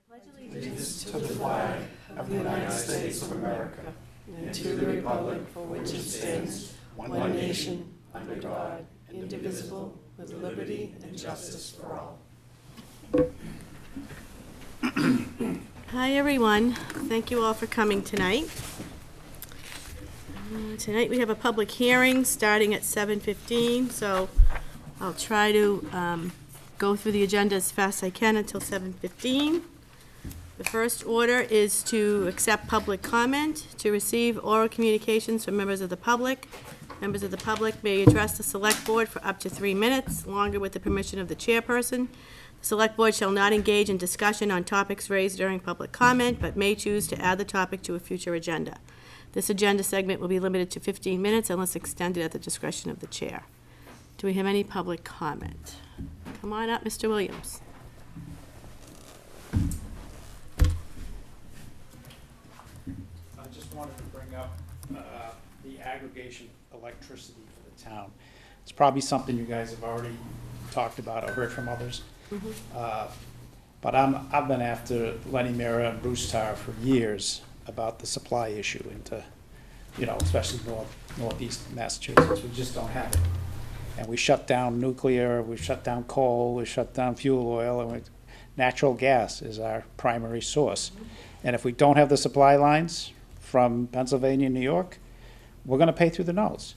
pledge allegiance to the flag of the United States of America and to the republic for which it stands, one nation, under God, indivisible, with liberty and justice for all. Hi, everyone. Thank you all for coming tonight. Tonight we have a public hearing starting at 7:15, so I'll try to go through the agenda as fast as I can until 7:15. The first order is to accept public comment, to receive oral communications from members of the public. Members of the public may address the select board for up to 3 minutes, longer with the permission of the chairperson. The select board shall not engage in discussion on topics raised during public comment, but may choose to add the topic to a future agenda. This agenda segment will be limited to 15 minutes unless extended at the discretion of the chair. Do we have any public comment? Come on up, Mr. Williams. I just wanted to bring up the aggregation electricity for the town. It's probably something you guys have already talked about or heard from others. But I've been after Lenny Mira and Bruce Tarr for years about the supply issue into, especially northeast Massachusetts. We just don't have it. And we shut down nuclear, we shut down coal, we shut down fuel oil, and natural gas is our primary source. And if we don't have the supply lines from Pennsylvania and New York, we're gonna pay through the nose.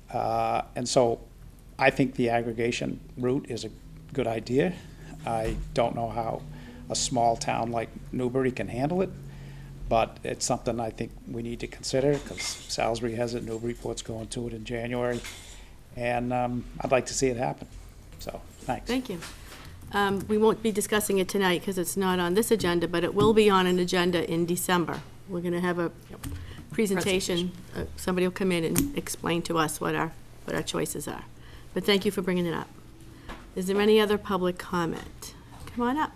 And so I think the aggregation route is a good idea. I don't know how a small town like Newbury can handle it, but it's something I think we need to consider, because Salisbury has it, Newburyport's going to it in January, and I'd like to see it happen. So, thanks. Thank you. We won't be discussing it tonight because it's not on this agenda, but it will be on an agenda in December. We're going to have a presentation. Somebody will come in and explain to us what our choices are. But thank you for bringing it up. Is there any other public comment? Come on up.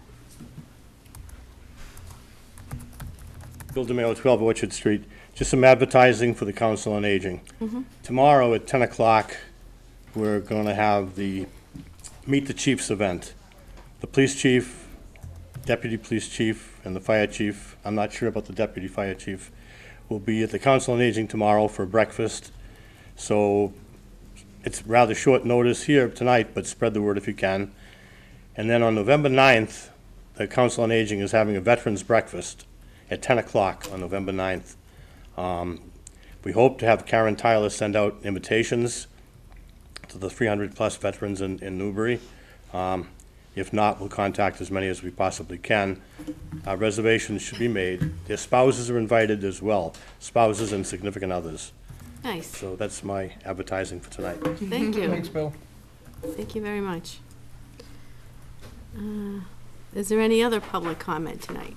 Bill DeMayo, 12 Orchard Street. Just some advertising for the Council on Aging. Tomorrow at 10 o'clock, we're going to have the Meet the Chiefs event. The police chief, deputy police chief, and the fire chief, I'm not sure about the deputy fire chief, will be at the Council on Aging tomorrow for breakfast. So it's rather short notice here tonight, but spread the word if you can. And then on November 9th, the Council on Aging is having a veterans breakfast at 10 o'clock on November 9th. We hope to have Karen Tyler send out invitations to the 300-plus veterans in Newbury. If not, we'll contact as many as we possibly can. Reservations should be made. Their spouses are invited as well, spouses and significant others. Nice. So that's my advertising for tonight. Thank you. Thanks, Bill. Thank you very much. Is there any other public comment tonight?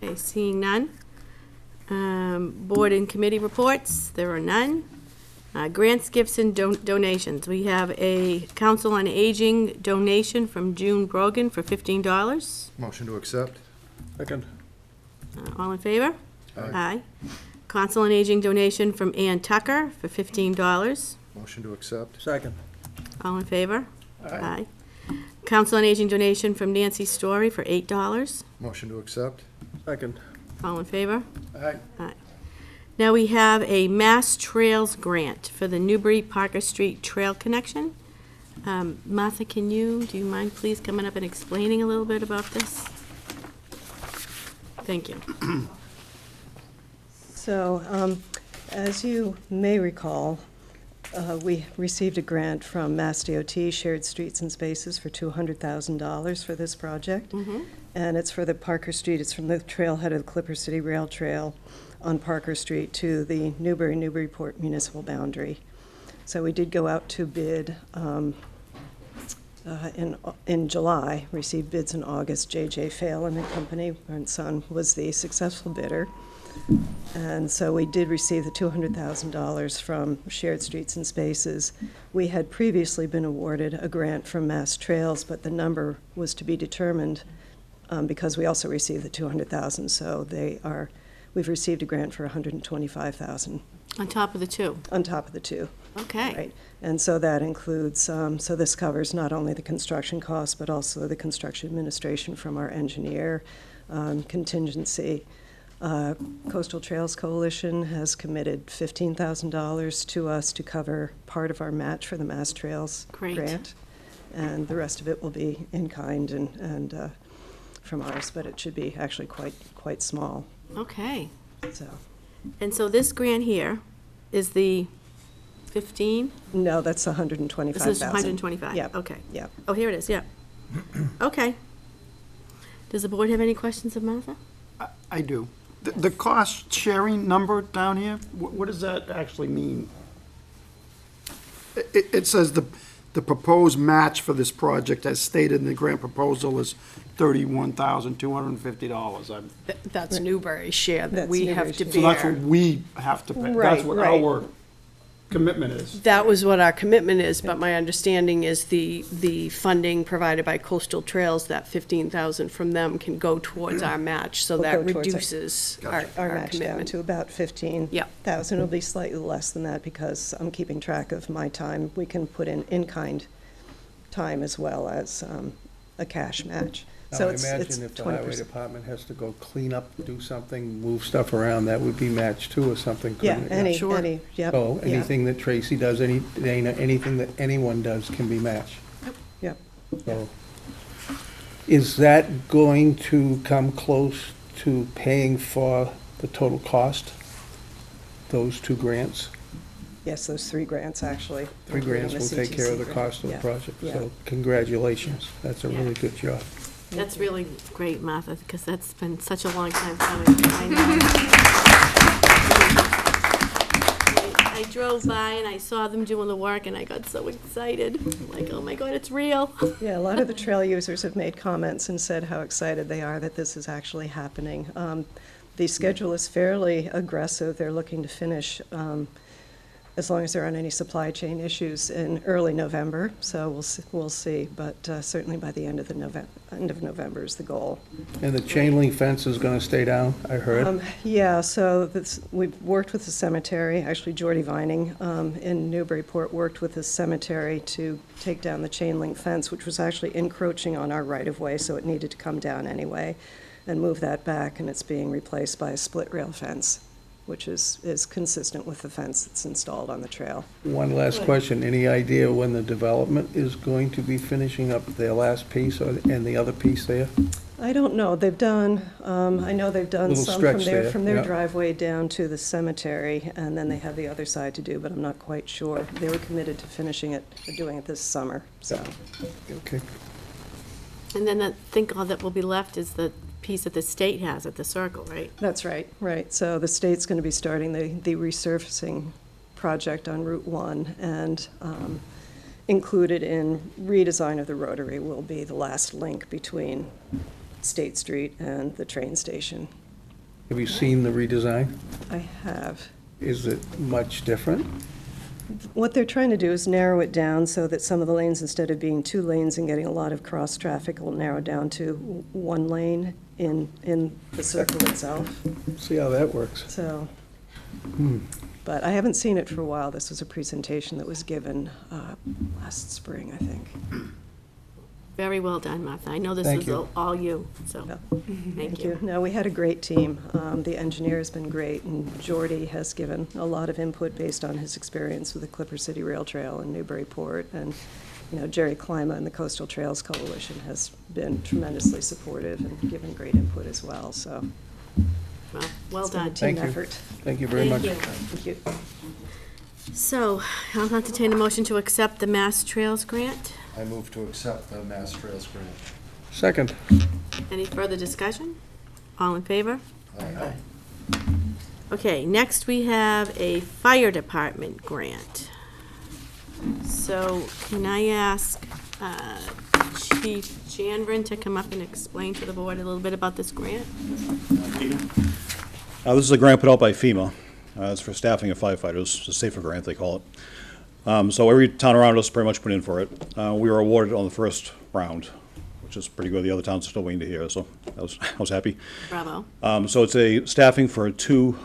Okay, seeing none. Board and committee reports, there are none. Grants, gifts, and donations. We have a Council on Aging donation from June Brogan for $15. Motion to accept. Second. All in favor? Aye. Council on Aging donation from Ann Tucker for $15. Motion to accept. Second. All in favor? Aye. Council on Aging donation from Nancy Story for $8. Motion to accept. Second. All in favor? Aye. Aye. Now we have a Mass Trails grant for the Newbury Parker Street Trail Connection. Martha, do you mind please coming up and explaining a little bit about this? Thank you. So, as you may recall, we received a grant from Mass DOT, Shared Streets and Spaces, for $200,000 for this project. And it's for the Parker Street, it's from the trailhead of the Clipper City Rail Trail on Parker Street to the Newburyport municipal boundary. So we did go out to bid in July, received bids in August. J.J. Phelan and Company, and Son, was the successful bidder. And so we did receive the $200,000 from Shared Streets and Spaces. We had previously been awarded a grant from Mass Trails, but the number was to be determined because we also received the $200,000. So we've received a grant for $125,000 On top of the two? on top of the two. Okay. Right, and so that includes, so this covers not only the construction costs, but also the construction administration from our engineer, contingency. Coastal Trails Coalition has committed $15,000 to us to cover part of our match for the Mass Trails Great. grant. And the rest of it will be in kind and from ours, but it should be actually quite small, Okay. so. And so this grant here is the 15? No, that's 125,000. This is 125? Yep. Okay. Yep. Oh, here it is, yeah. Okay. Does the board have any questions of Martha? I do. The cost sharing number down here, what does that actually mean? It says the proposed match for this project as stated in the grant proposal is $31,250. That's Newbury's share that That's we have Newbury's to share. So that's what bear. we have to pay. Right, That's what right. our commitment is. That was what our commitment is, but my understanding is the funding provided by Coastal Trails, that 15,000 from them can go towards our match, so Will that go towards our- reduces Our our match down commitment. to about 15,000. Yeah. It'll be slightly less than that because I'm keeping track of my time. We can put in-kind time as well as a cash match. Now, So I it's imagine if the highway 20%. department has to go clean up, do something, move stuff around, that would be matched too or something, Yeah, couldn't it? any, Sure. yep. So yeah, anything that Tracy does, Dana, anything that anyone does can be matched. Yep. So, is that going to come close to paying for the total cost? Those two grants? Yes, those 3 grants, actually. Three grants will including take care of the CTC cost of the grant. project, Yeah, so congratulations. That's a Yeah. really good job. That's really great, Martha, because that's been such a long time coming. I drove by and I saw them doing the work and I got so excited. I'm like, oh my God, it's real. Yeah, a lot of the trail users have made comments and said how excited they are that this is actually happening. The schedule is fairly aggressive. They're looking to finish, as long as there aren't any supply chain issues, in early November. So we'll see, but certainly by the end of November is the goal. And the chain link fence is gonna stay down, I heard. Yeah, so we've worked with the cemetery, actually Jordy Vining in Newburyport worked with the cemetery to take down the chain link fence, which was actually encroaching on our right-of-way, so it needed to come down anyway, and move that back, and it's being replaced by a split rail fence, which is consistent with the fence that's installed on the trail. One last question, any idea when the development is going to be finishing up their last piece and the other piece there? I don't know, they've done, I know they've done Little some stretch there, from their yeah. driveway down to the cemetery, and then they have the other side to do, but I'm not quite sure. They were committed to finishing it, doing it this summer, so. Okay. And then I think all that will be left is the piece that the state has at the circle, right? That's right, right. So the state's going to be starting the resurfacing project on Route 1, and included in redesign of the rotary will be the last link between State Street and the train station. Have you seen the redesign? I have. Is it much different? What they're trying to do is narrow it down so that some of the lanes, instead of being 2 lanes and getting a lot of cross-traffic, will narrow down to 1 lane in the circle itself. See how that works. So, but I haven't seen it for a while. This was a presentation that was given last spring, I think. Very well done, Martha. I know this Thank is you. all you, so, Yeah. thank you. No, we had a great team. The engineer's been great, and Jordy has given a lot of input based on his experience with the Clipper City Rail Trail in Newburyport. And, you know, Jerry Klima and the Coastal Trails Coalition has been tremendously supportive and given great input as well, so. Well it's been a done. team Thank you. effort. Thank you very much. Thank you. So, I'll entertain a motion to accept the Mass Trails grant. I move to accept the Mass Trails grant. Second. Any further discussion? All in favor? Aye. Okay, next we have a fire department grant. So can I ask Chief Janvrin to come up and explain to the board a little bit about this grant? This is a grant put out by FEMA. It's for staffing of firefighters. It's a safer grant, they call it. So every town around us pretty much put in for it. We were awarded on the first round, which is pretty good. The other towns are still waiting to hear, so I was happy. Bravo. So it's a staffing for 2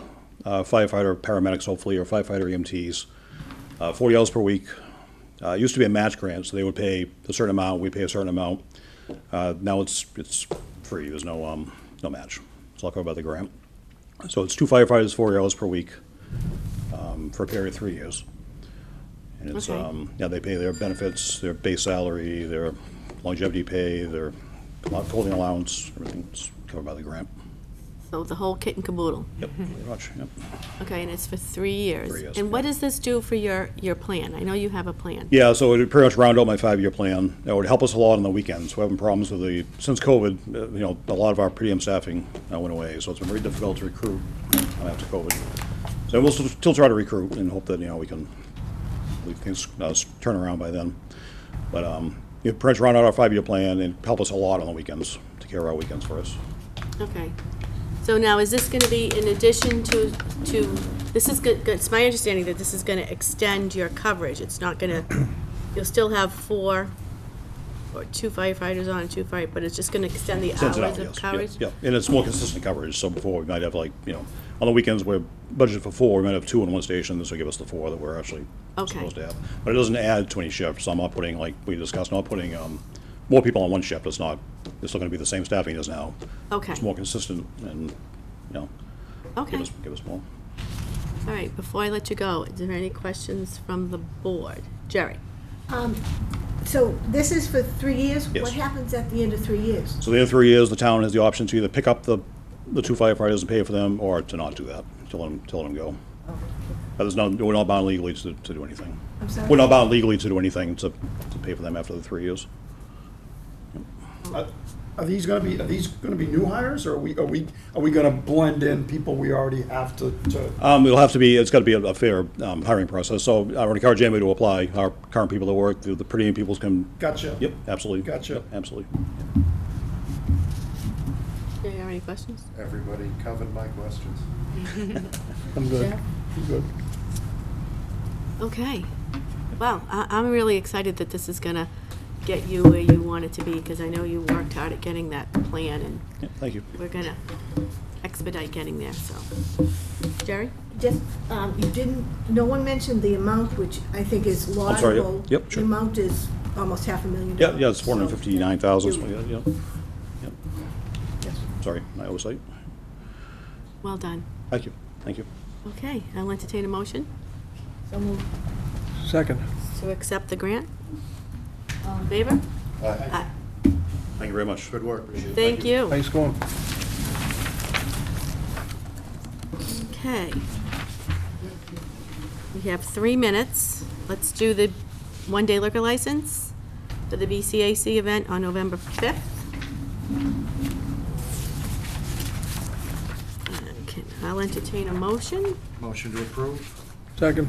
firefighter paramedics, hopefully, or firefighter EMTs, 40 hours per week. It used to be a match grant, so they would pay a certain amount, we pay a certain amount. Now it's free, there's no match. It's all covered by the grant. So it's 2 firefighters, 40 hours per week, for a period of 3 years. And it's, Okay. yeah, they pay their benefits, their base salary, their longevity pay, their clothing allowance, everything's covered by the grant. So the whole kit and caboodle. Yep, pretty much, yep. Okay, and it's for 3 years. 3 years, And what yeah. does this do for your plan? I know you have a plan. Yeah, so it would pretty much round out my 5-year plan. It would help us a lot on the weekends. We're having problems with since COVID, a lot of our per diem staffing went away, so it's been very difficult to recruit after COVID. So we'll still try to recruit and hope that, we can leave things turn around by then. But it pretty much round out our 5-year plan and help us a lot on the weekends, take care of our weekends for us. Okay. So now, is this gonna be in addition to, this is good, it's my understanding that this is gonna extend your coverage. It's not gonna, you'll still have 4 or 2 firefighters on, 2 fire, but it's just gonna extend the Sends it hours out, of yes. coverage? Yeah, and it's more consistent coverage, so before we might have on the weekends, we're budgeted for 4, we might have 2 in one station, this will give us the 4 that we're actually Okay. supposed to have. But it doesn't add to any shifts, so I'm not putting, like we discussed, not putting more people on one shift, it's still gonna be the same staffing as now. Okay. It's more consistent and, Okay. give us more. All right, before I let you go, is there any questions from the board? Jerry? So this is for 3 years? Yes. What happens at the end of 3 years? So the other 3 years, the town has the option to either pick up the 2 firefighters and pay for them, or to not do that, to let them go. But we're not bound legally to do anything. I'm sorry? We're not bound legally to do anything to pay for them after the 3 years. Are these gonna be new hires, or are we gonna blend in people we already have to? It's gotta be a fair hiring process, so I would encourage anybody to apply. Our current people that work, the per diem peoples can. Gotcha. Yep, absolutely. Gotcha. Yep, absolutely. Do you have any questions? Everybody covered my questions. I'm good. Jeff? I'm good. Okay. Well, I'm really excited that this is gonna get you where you want it to be, because I know you worked hard at getting that plan, and Yeah, thank you. we're gonna expedite getting there, so. Jerry? Just, no one mentioned the amount, which I think is I'm sorry, yep. laudable. Yep, sure. The amount is almost $500,000. Yeah, it's so 459,000, thank you. Yep. Sorry, my oversight. Well done. Thank you, thank you. Okay, I'll entertain a motion So moved. Second. to accept the grant. All in favor? Aye. Thank you very much. Good work, appreciate it. Thank you. Nice going. Okay. We have 3 minutes. Let's do the one-day liquor license for the BCAC event on November 5th. Okay, I'll entertain a motion. Motion to approve? Second.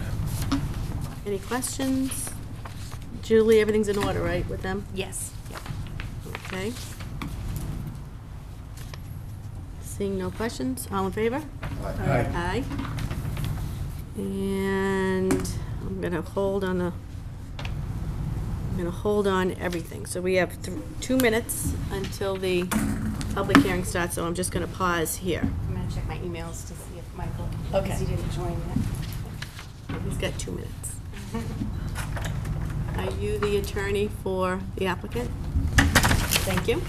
Any questions? Julie, everything's in order, right, with them? Yes. Okay. Seeing no questions, all in favor? Aye. Aye. And I'm gonna hold on everything. So we have 2 minutes until the public hearing starts, so I'm just gonna pause here. I'm gonna check my emails to see if Michael, Okay. because he didn't join yet. He's got 2 minutes. Are you the attorney for the applicant? Thank you.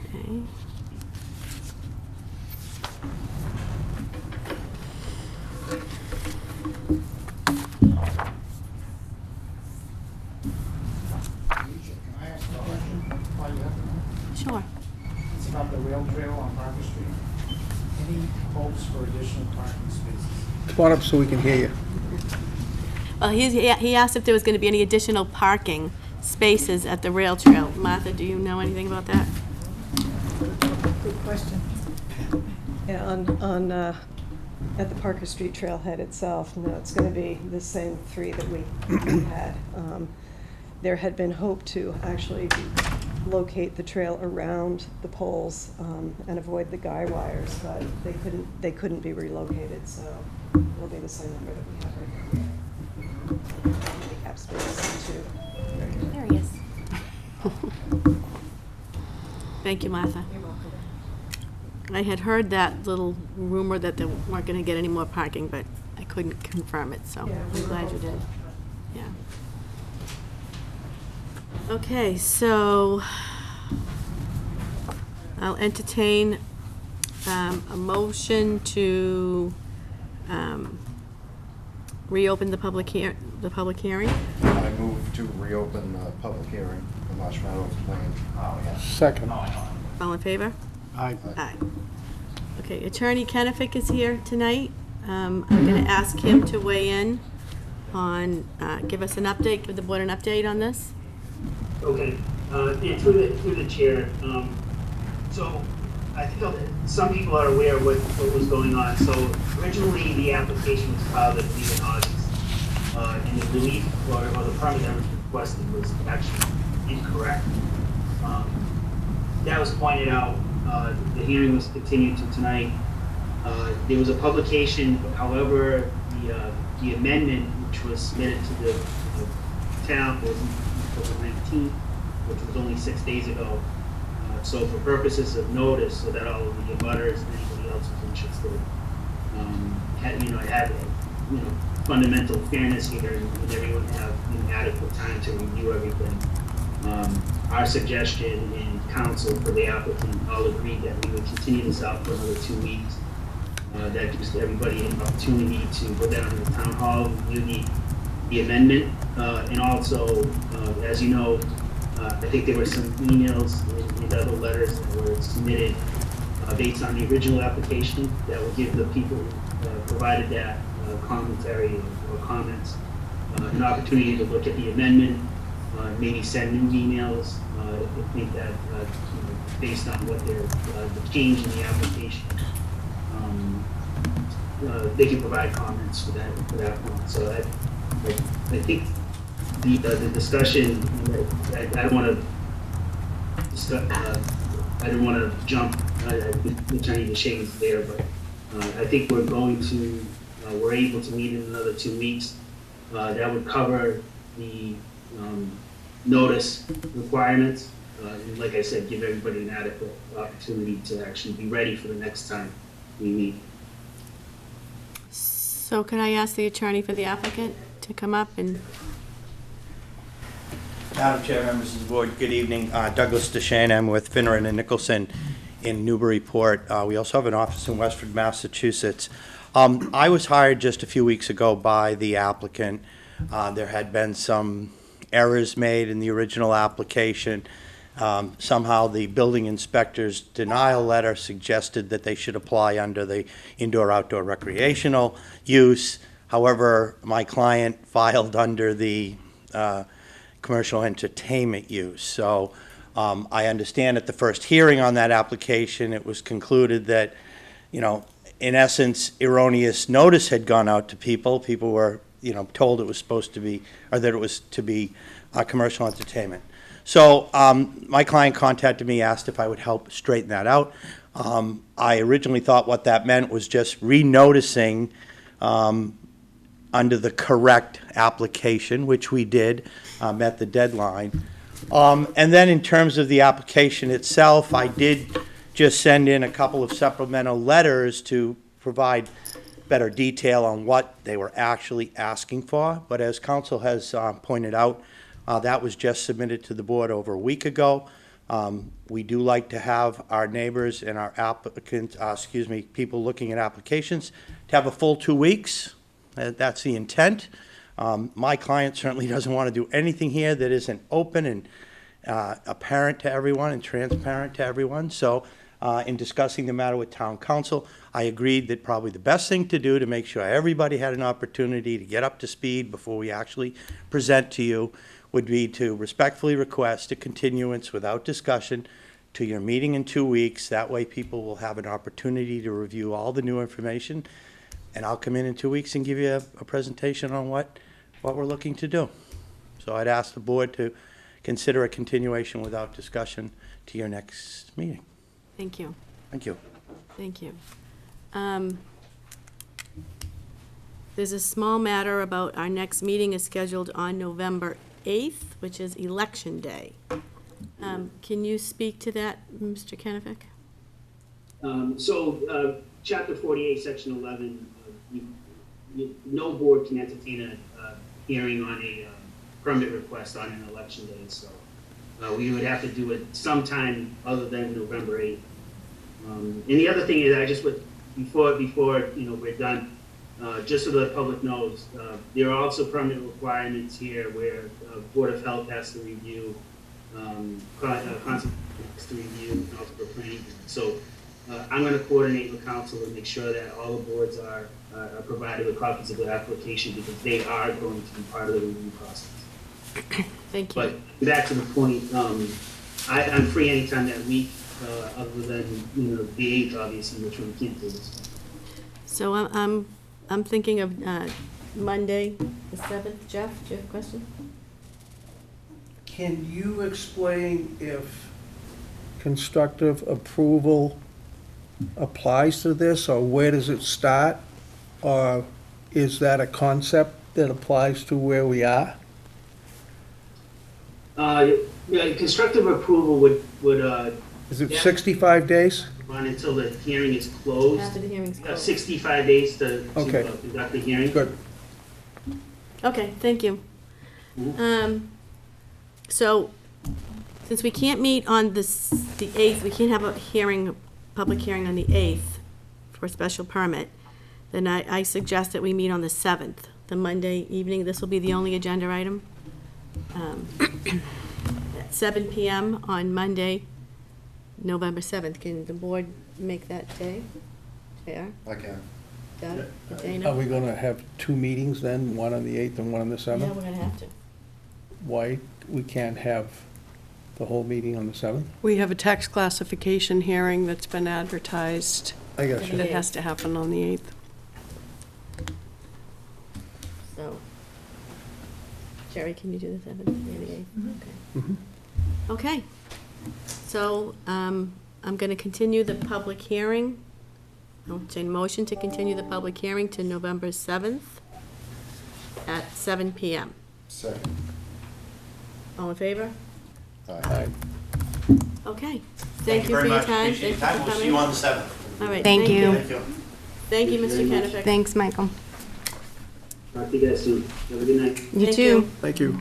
Okay. Can I ask a question while you have Sure. It's about the rail trail on Parker Street. Any hopes for additional parking spaces? Come on up so we can hear you. Well, he asked if there was going to be any additional parking spaces at the rail trail. Martha, do you know anything about that? Good question. Yeah, at the Parker Street trailhead itself, no, it's gonna be the same 3 that we had. There had been hope to actually locate the trail around the poles, and avoid the guy wires, but they couldn't be relocated, so it'll be the same number that we have right now. Handicap have space to. There he is. Thank you, Martha. You're welcome. I had heard that little rumor that they weren't gonna get any more parking, but I couldn't confirm it, so Yeah, we I'm were glad you hopeful. did. Yeah. Okay, so I'll entertain a motion to reopen the public hearing. I move to reopen the public hearing for Marshmallow Lane. Second. All in favor? Aye. Aye. Okay, Attorney Kennefic is here tonight. I'm going to ask him to weigh in on, give us an update, give the board an update on this. Okay, yeah, through the chair, so I think some people are aware of what was going on. So originally, the application was filed, I believe, in August, and the relief or the permit that was requested was actually incorrect. That was pointed out. The hearing was continued to tonight. There was a publication, however, the amendment which was submitted to the town was October 19th, which was only 6 days ago. So for purposes of notice, so that all of the abutters and anybody else who's interested, had fundamental fairness here and everyone have adequate time to review everything. Our suggestion and counsel for the applicant all agreed that we would continue this out for another 2 weeks. That gives everybody an opportunity to go down to the town hall, review the amendment, and also, as you know, I think there were some emails and other letters that were submitted based on the original application that would give the people who provided that commentary or comments an opportunity to look at the amendment, maybe send new emails if they think that based on what the change in the application, they can provide comments for that one. So I think the discussion, I don't want to discuss, I don't want to jump, Attorney DeShane is there, but I think we're able to meet in another 2 weeks. That would cover the notice requirements, and like I said, give everybody an adequate opportunity to actually be ready for the next time we meet. So can I ask the attorney for the applicant to come up and? Madam Chair, members of the board, good evening. Douglas DeShane, I'm with Finneran and Nicholson in Newburyport. We also have an office in Westford, Massachusetts. I was hired just a few weeks ago by the applicant. There had been some errors made in the original application. Somehow the building inspector's denial letter suggested that they should apply under the indoor-outdoor recreational use. However, my client filed under the commercial entertainment use. So I understand at the first hearing on that application, it was concluded that, in essence, erroneous notice had gone out to people. People were, told it was supposed to be, or that it was to be commercial entertainment. So my client contacted me, asked if I would help straighten that out. I originally thought what that meant was just re-noticing under the correct application, which we did, met the deadline. And then in terms of the application itself, I did just send in a couple of supplemental letters to provide better detail on what they were actually asking for. But as council has pointed out, that was just submitted to the board over a week ago. We do like to have our neighbors and our applicants, people looking at applications, to have a full 2 weeks. That's the intent. My client certainly doesn't want to do anything here that isn't open and apparent to everyone and transparent to everyone. So in discussing the matter with town council, I agreed that probably the best thing to do to make sure everybody had an opportunity to get up to speed before we actually present to you would be to respectfully request a continuance without discussion to your meeting in 2 weeks. That way people will have an opportunity to review all the new information, and I'll come in 2 weeks and give you a presentation on what we're looking to do. So I'd ask the board to consider a continuation without discussion to your next meeting. Thank you. Thank you. Thank you. there's a small matter about our next meeting is scheduled on November 8th, which is Election Day. Can you speak to that, Mr. Kenefick? Chapter 48, Section 11, no board can entertain a hearing on a permit request on an election day, so we would have to do it sometime other than November 8th. And the other thing is, I just would, before we're done, just so the public knows, there are also permit requirements here where Board of Health has to review, Conservation has to review, and also for planning. So I'm going to coordinate with council and make sure that all the boards are provided with copies of the application, because they are going to be part of the review process. Thank you. But back to the point, I'm free anytime that week, other than, the 8th, obviously, which we can't do this. So I'm thinking of Monday, the 7th. Jeff, do you have a question? Can you explain if constructive approval applies to this, or where does it start? Or is that a concept that applies to where we are? Constructive approval would Is it 65 days? run until the hearing is closed. After the hearing's closed. 65 days to Okay. conduct the hearing. Good. Okay, thank you. So, since we can't meet on the 8th, we can't have a public hearing on the 8th for a special permit, then I suggest that we meet on the 7th, the Monday evening. This will be the only agenda item. At 7 PM on Monday, November 7th. Can the board make that day? Fair? I can. Doug? Are Dana? we going to have two meetings then, one on the 8th and one on the Yeah, 7th? we're gonna have to. Why we can't have the whole meeting on the 7th? We have a tax classification hearing that's been advertised I got you. that has to happen on the 8th. So, Jerry, can you do the 7th and the 8th? Mhm. Okay. Okay. So, I'm going to continue the public hearing. I'll entertain a motion to continue the public hearing to November 7th at 7 PM. Second. All in favor? Aye. Okay. Thank you for your time. Thank you for coming. We'll see you on the 7th. All right. Thank you. Thank you. Thank you, Mr. Kenefick. Thanks, Michael. Talk to you guys soon. Have a good night. You Thank too. you. Thank you.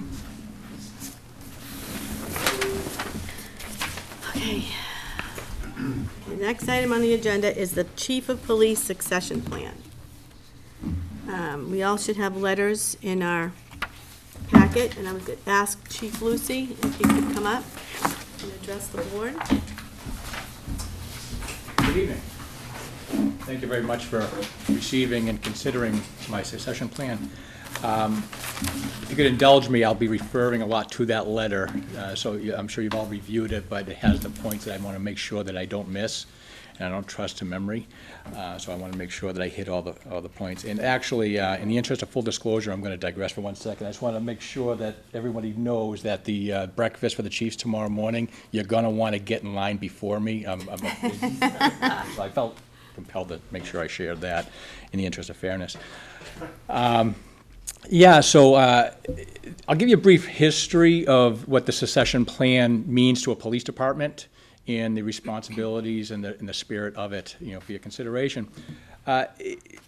Okay. The next item on the agenda is the Chief of Police succession plan. We all should have letters in our packet, and I would ask Chief Lucy if he could come up and address the board. Good evening. Thank you very much for receiving and considering my succession plan. If you could indulge me, I'll be referring a lot to that letter, so I'm sure you've all reviewed it, but it has the points that I want to make sure that I don't miss, and I don't trust to memory, so I want to make sure that I hit all the points. And actually, in the interest of full disclosure, I'm going to digress for 1 second. I just want to make sure that everybody knows that the breakfast for the Chiefs tomorrow morning, you're going to want to get in line before me. So I felt compelled to make sure I shared that in the interest of fairness. Yeah, so I'll give you a brief history of what the succession plan means to a police department and the responsibilities and the spirit of it, for your consideration.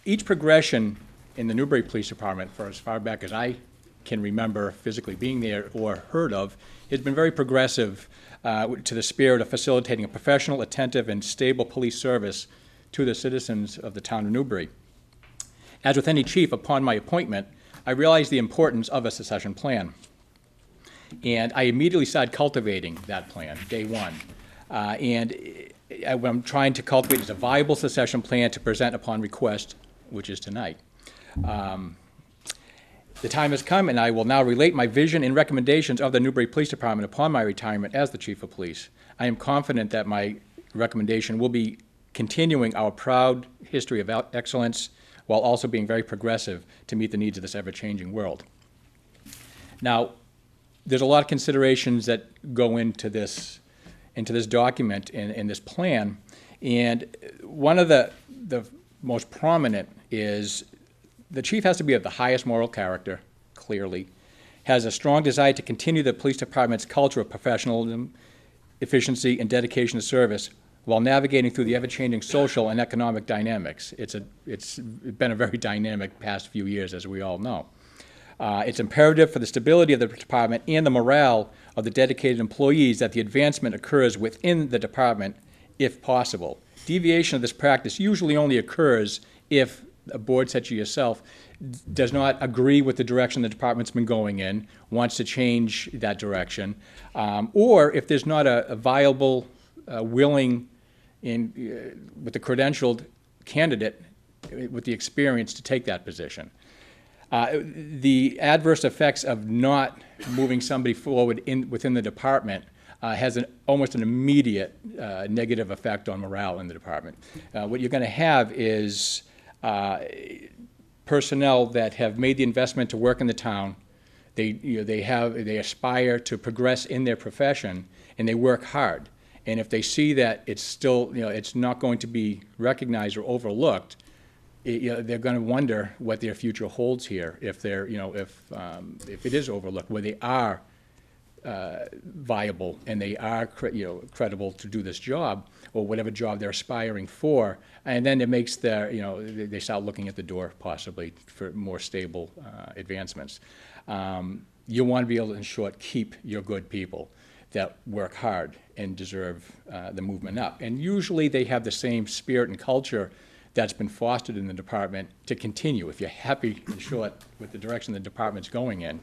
Each progression in the Newbury Police Department, for as far back as I can remember physically being there or heard of, has been very progressive to the spirit of facilitating a professional, attentive, and stable police service to the citizens of the town of Newbury. As with any chief, upon my appointment, I realized the importance of a succession plan. And I immediately started cultivating that plan, day one. And what I'm trying to cultivate is a viable succession plan to present upon request, which is tonight. The time has come, and I will now relate my vision and recommendations of the Newbury Police Department upon my retirement as the Chief of Police. I am confident that my recommendation will be continuing our proud history of excellence while also being very progressive to meet the needs of this ever-changing world. Now, there's a lot of considerations that go into this document and this plan, and one of the most prominent is The chief has to be of the highest moral character, clearly, has a strong desire to continue the police department's culture of professionalism, efficiency, and dedication to service while navigating through the ever-changing social and economic dynamics. It's been a very dynamic past few years, as we all know. It's imperative for the stability of the department and the morale of the dedicated employees that the advancement occurs within the department if possible. Deviation of this practice usually only occurs if a board such as yourself does not agree with the direction the department's been going in, wants to change that direction, or if there's not a viable, willing, with the credentialed candidate with the experience to take that position. The adverse effects of not moving somebody forward within the department has almost an immediate negative effect on morale in the department. What you're going to have is personnel that have made the investment to work in the town. They aspire to progress in their profession, and they work hard. And if they see that it's still, it's not going to be recognized or overlooked, they're going to wonder what their future holds here. If they're, if it is overlooked, where they are viable and they are, credible to do this job or whatever job they're aspiring for, and then it makes their, they start looking at the door possibly for more stable advancements. You want to be able to, in short, keep your good people that work hard and deserve the movement up. And usually they have the same spirit and culture that's been fostered in the department to continue. If you're happy, in short, with the direction the department's going in,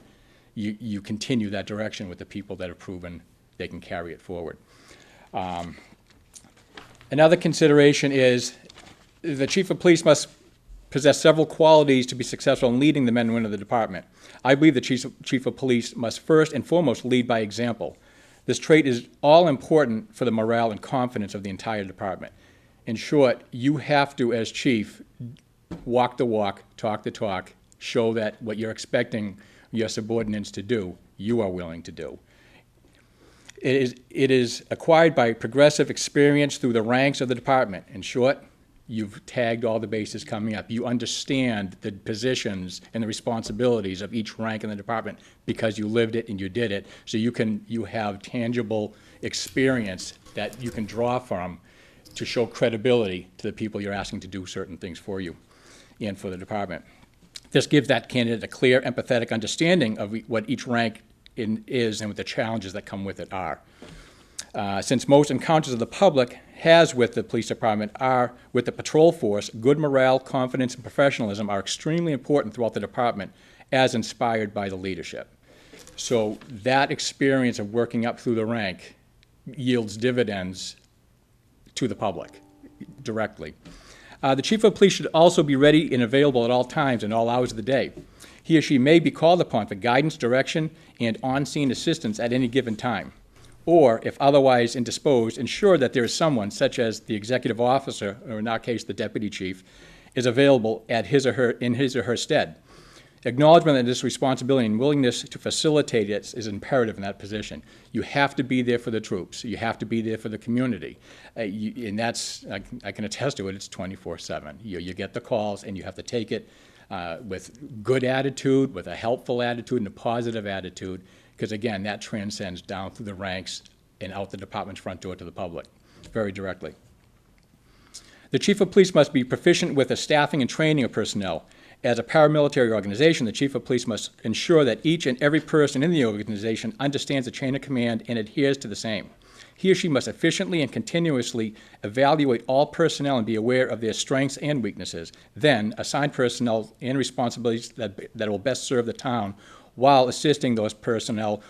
you continue that direction with the people that have proven they can carry it forward. Another consideration is the chief of police must possess several qualities to be successful in leading the men and women of the department. I believe the chief of police must first and foremost lead by example. This trait is all important for the morale and confidence of the entire department. In short, you have to, as chief, walk the walk, talk the talk, show that what you're expecting your subordinates to do, you are willing to do. It is acquired by progressive experience through the ranks of the department. In short, you've tagged all the bases coming up. You understand the positions and the responsibilities of each rank in the department because you lived it and you did it. So you have tangible experience that you can draw from to show credibility to the people you're asking to do certain things for you and for the department. This gives that candidate a clear, empathetic understanding of what each rank is and what the challenges that come with it are. Since most encounters of the public has with the police department are with the patrol force, good morale, confidence, and professionalism are extremely important throughout the department as inspired by the leadership. So that experience of working up through the rank yields dividends to the public directly. The chief of police should also be ready and available at all times and all hours of the day. He or she may be called upon for guidance, direction, and on-scene assistance at any given time. Or, if otherwise indisposed, ensure that there is someone, such as the executive officer, or in our case, the deputy chief, is available in his or her stead. Acknowledgement of this responsibility and willingness to facilitate it is imperative in that position. You have to be there for the troops. You have to be there for the community. And that's, I can attest to it, it's 24/7. You get the calls and you have to take it with good attitude, with a helpful attitude and a positive attitude, because again, that transcends down through the ranks and out the department's front door to the public, very directly. The chief of police must be proficient with the staffing and training of personnel. As a paramilitary organization, the chief of police must ensure that each and every person in the organization understands the chain of command and adheres to the same. He or she must efficiently and continuously evaluate all personnel and be aware of their strengths and weaknesses. Then, assign personnel and responsibilities that will best serve the town while assisting those personnel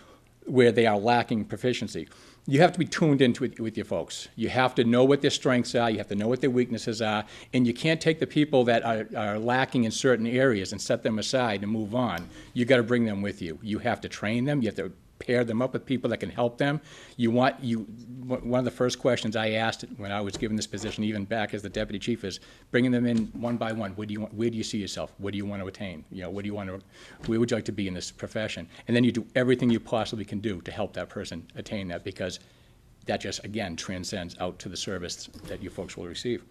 where they are lacking proficiency. You have to be tuned into it with your folks. You have to know what their strengths are, you have to know what their weaknesses are, and you can't take the people that are lacking in certain areas and set them aside and move on. You got to bring them with you. You have to train them, you have to pair them up with people that can help them. One of the first questions I asked when I was given this position, even back as the deputy chief, is bringing them in one by one. Where do you see yourself? What do you want to attain? Where would you like to be in this profession? And then you do everything you possibly can do to help that person attain that, because that just, again, transcends out to the service that you folks will receive.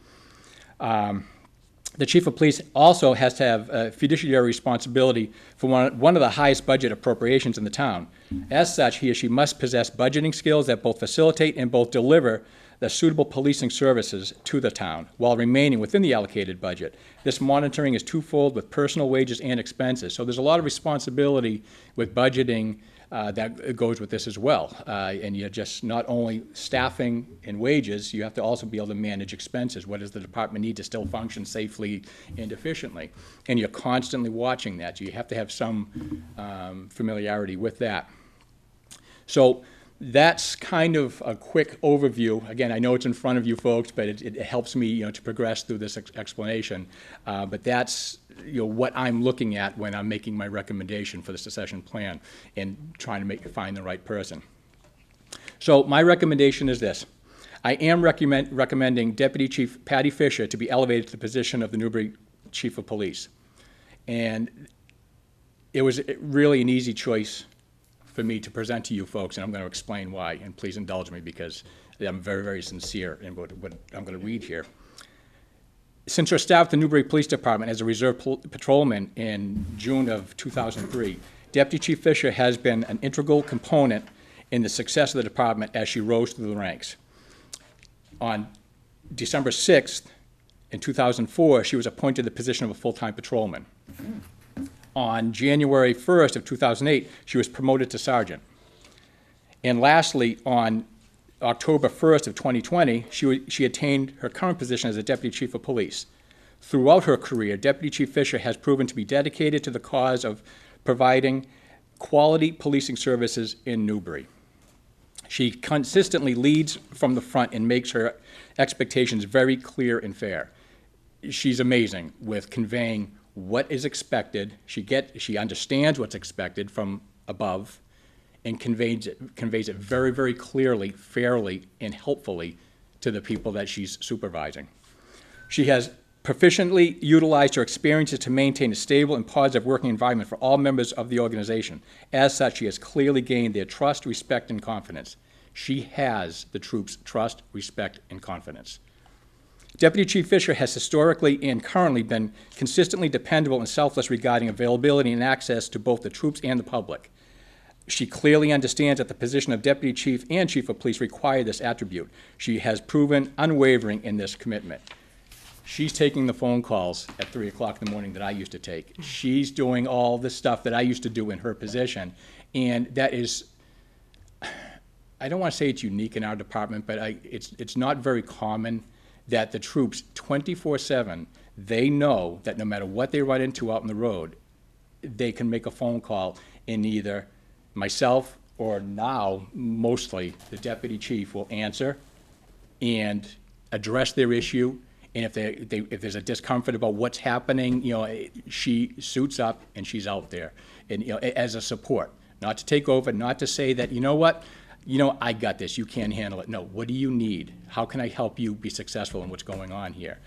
The chief of police also has to have a fiduciary responsibility for one of the highest budget appropriations in the town. As such, he or she must possess budgeting skills that both facilitate and both deliver the suitable policing services to the town while remaining within the allocated budget. This monitoring is twofold with personal wages and expenses. So there's a lot of responsibility with budgeting that goes with this as well. And you're just not only staffing and wages, you have to also be able to manage expenses. What does the department need to still function safely and efficiently? And you're constantly watching that. So you have to have some familiarity with that. So that's kind of a quick overview. Again, I know it's in front of you folks, but it helps me, to progress through this explanation. But that's, what I'm looking at when I'm making my recommendation for the succession plan and trying to find the right person. So my recommendation is this. I am recommending Deputy Chief Patty Fisher to be elevated to the position of the Newbury Chief of Police. And it was really an easy choice for me to present to you folks, and I'm going to explain why, and please indulge me because I'm very, very sincere in what I'm going to read here. Since her staff at the Newbury Police Department as a reserve patrolman in June of 2003, Deputy Chief Fisher has been an integral component in the success of the department as she rose through the ranks. On December 6th, in 2004, she was appointed to the position of a full-time patrolman. On January 1st of 2008, she was promoted to sergeant. And lastly, on October 1st of 2020, she attained her current position as a Deputy Chief of Police. Throughout her career, Deputy Chief Fisher has proven to be dedicated to the cause of providing quality policing services in Newbury. She consistently leads from the front and makes her expectations very clear and fair. She's amazing with conveying what is expected. She understands what's expected from above and conveys it very, very clearly, fairly, and helpfully to the people that she's supervising. She has proficiently utilized her experiences to maintain a stable and positive working environment for all members of the organization. As such, she has clearly gained their trust, respect, and confidence. She has the troops' trust, respect, and confidence. Deputy Chief Fisher has historically and currently been consistently dependable and selfless regarding availability and access to both the troops and the public. She clearly understands that the position of Deputy Chief and Chief of Police require this attribute. She has proven unwavering in this commitment. She's taking the phone calls at 3 o'clock in the morning that I used to take. She's doing all the stuff that I used to do in her position. And that is, I don't want to say it's unique in our department, but it's not very common that the troops 24/7, they know that no matter what they run into out on the road, they can make a phone call and either myself or now mostly the deputy chief will answer and address their issue. And if there's a discomfort about what's happening, she suits up and she's out there, and as a support, not to take over, not to say that I got this, you can't handle it. No, what do you need? How can I help you be successful in what's going on here?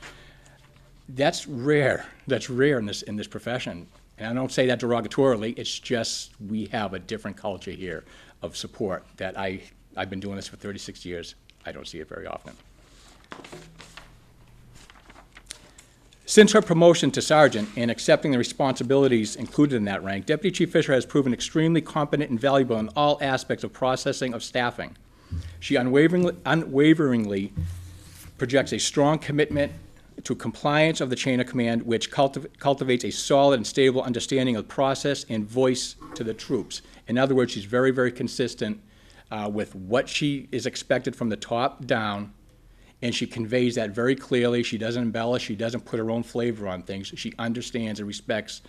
That's rare. That's rare in this profession. And I don't say that derogatorily, it's just we have a different culture here of support that I've been doing this for 36 years. I don't see it very often. Since her promotion to sergeant and accepting the responsibilities included in that rank, Deputy Chief Fisher has proven extremely competent and valuable in all aspects of processing of staffing. She unwaveringly projects a strong commitment to compliance of the chain of command, which cultivates a solid and stable understanding of process and voice to the troops. In other words, she's very, very consistent with what she is expected from the top down, and she conveys that very clearly. She doesn't embellish, she doesn't put her own flavor on things. She understands and respects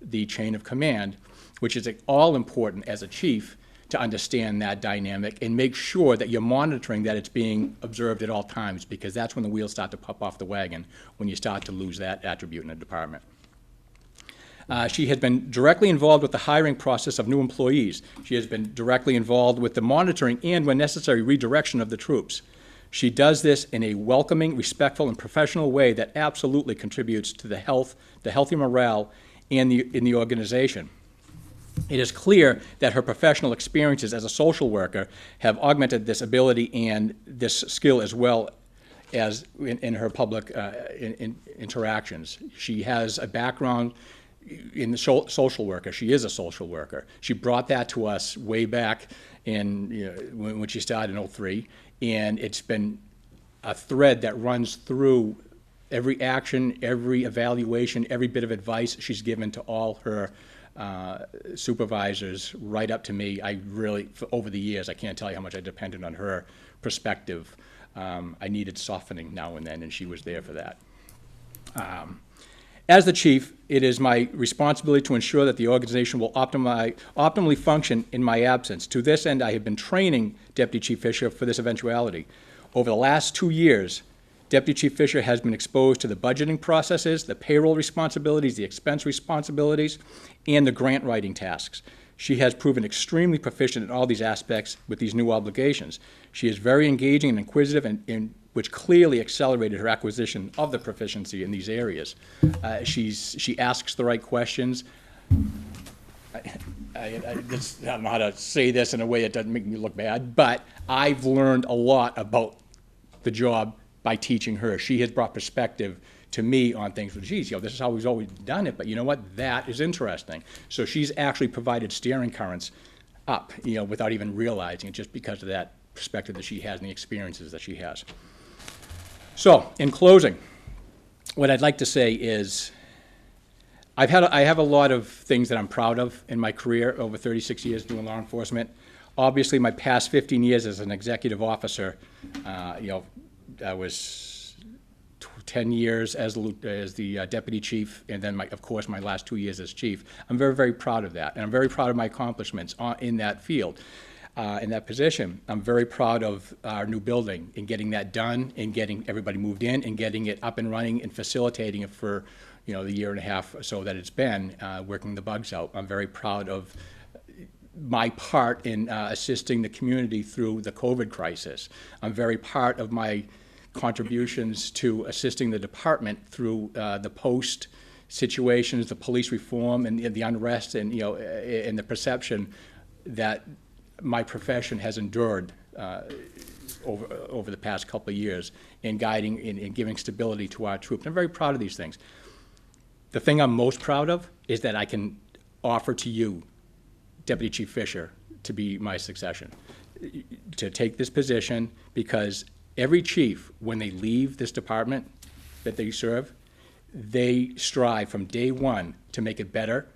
the chain of command, which is all important as a chief to understand that dynamic and make sure that you're monitoring that it's being observed at all times, because that's when the wheels start to pop off the wagon, when you start to lose that attribute in a department. She has been directly involved with the hiring process of new employees. She has been directly involved with the monitoring and, when necessary, redirection of the troops. She does this in a welcoming, respectful, and professional way that absolutely contributes to the healthy morale in the organization. It is clear that her professional experiences as a social worker have augmented this ability and this skill as well as in her public interactions. She has a background in the social worker. She is a social worker. She brought that to us way back in, when she started in '03, and it's been a thread that runs through every action, every evaluation, every bit of advice she's given to all her supervisors, right up to me. I really, over the years, I can't tell you how much I depended on her perspective. I needed softening now and then, and she was there for that. As the chief, it is my responsibility to ensure that the organization will optimally function in my absence. To this end, I have been training Deputy Chief Fisher for this eventuality. Over the last 2 years, Deputy Chief Fisher has been exposed to the budgeting processes, the payroll responsibilities, the expense responsibilities, and the grant writing tasks. She has proven extremely proficient in all these aspects with these new obligations. She is very engaging and inquisitive, and which clearly accelerated her acquisition of the proficiency in these areas. She asks the right questions. I don't know how to say this in a way that doesn't make me look bad, but I've learned a lot about the job by teaching her. She has brought perspective to me on things. Well, geez, this is how we've always done it, but you know what? That is interesting. So she's actually provided steering currents up, without even realizing it, just because of that perspective that she has and the experiences that she has. So, in closing, what I'd like to say is I have a lot of things that I'm proud of in my career over 36 years doing law enforcement. Obviously, my past 15 years as an executive officer, I was 10 years as the deputy chief, and then, of course, my last 2 years as chief. I'm very, very proud of that, and I'm very proud of my accomplishments in that field. In that position. I'm very proud of our new building and getting that done and getting everybody moved in and getting it up and running and facilitating it for, the year and a half or so that it's been, working the bugs out. I'm very proud of my part in assisting the community through the COVID crisis. I'm very proud of my contributions to assisting the department through the post situations, the police reform and the unrest and, and the perception that my profession has endured over the past couple of years in guiding and giving stability to our troops. I'm very proud of these things. The thing I'm most proud of is that I can offer to you, Deputy Chief Fisher, to be my succession, to take this position, because every chief, when they leave this department that they serve, they strive from day one to make it better